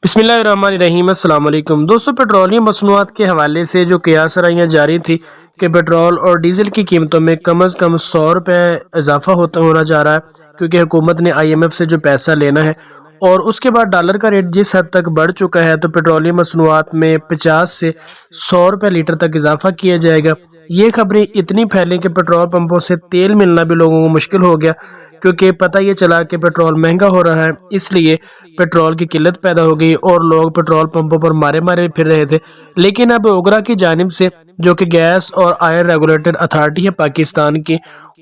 बिस्मिल्लाहिर्रहमानिर्रहीम। अस्सलाम वालेकुम दोस्तों, पेट्रोलियम मसनूआत के हवाले से जो क़ियास रहियाँ जारी थी कि पेट्रोल और डीज़ल की कीमतों में कम अज़ कम 100 रुपये इजाफा होना जा रहा है, क्योंकि हुकूमत ने IMF से जो पैसा लेना है और उसके बाद डॉलर का रेट जिस हद तक बढ़ चुका है, तो पेट्रोलियम मसनूआत में 50 से 100 रुपये लीटर तक इजाफा किया जाएगा। ये खबरें इतनी फैलीं कि पेट्रोल पंपों से तेल मिलना भी लोगों को मुश्किल हो गया, क्योंकि पता ये चला कि पेट्रोल महंगा हो रहा है, इसलिए पेट्रोल की किल्लत पैदा हो गई और लोग पेट्रोल पंपों पर मारे मारे फिर रहे थे। लेकिन अब ओगरा की जानिब से, जो कि गैस और आयल रेगुलेटरी अथॉरिटी है पाकिस्तान की,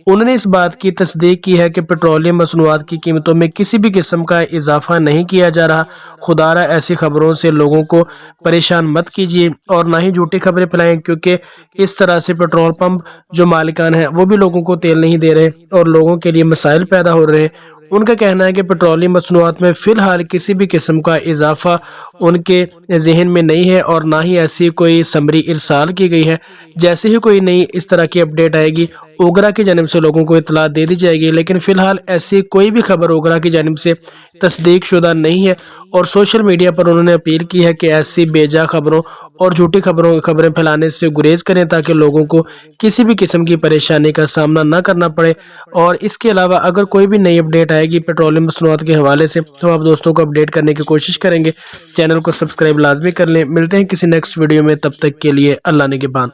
उन्होंने इस बात की तस्दीक की है कि पेट्रोलियम मसनूआत की कीमतों में किसी भी किस्म का इजाफा नहीं किया जा रहा। खुदारा ऐसी खबरों से लोगों को परेशान मत कीजिए और ना ही झूठी खबरें फैलाएं, क्योंकि इस तरह से पेट्रोल पंप जो मालिकान हैं वो भी लोगों को तेल नहीं दे रहे और लोगों के लिए मसाइल पैदा हो रहे हैं। उनका कहना है कि पेट्रोलियम मसनूआत में फ़िलहाल किसी भी किस्म का इजाफा उनके जहन में नहीं है और ना ही ऐसी कोई समरी इरसाल की गई है। जैसे ही कोई नई इस तरह की अपडेट आएगी, ओगरा की जानिब से लोगों को इतला दे दी जाएगी, लेकिन फ़िलहाल ऐसी कोई भी खबर ओगरा की जानिब से तस्दीक शुदा नहीं है। और सोशल मीडिया पर उन्होंने अपील की है कि ऐसी बेजा खबरों और झूठी खबरें फैलाने से गुरेज करें, ताकि लोगों को किसी भी किस्म की परेशानी का सामना न करना पड़े। और इसके अलावा अगर कोई भी नई अपडेट आएगी पेट्रोलियम मसनूआत के हवाले से, तो आप दोस्तों को अपडेट करने की कोशिश करेंगे। चैनल को सब्सक्राइब लाजमी कर लें। मिलते हैं किसी नेक्स्ट वीडियो में, तब तक के लिए अल्लाह निगहबान।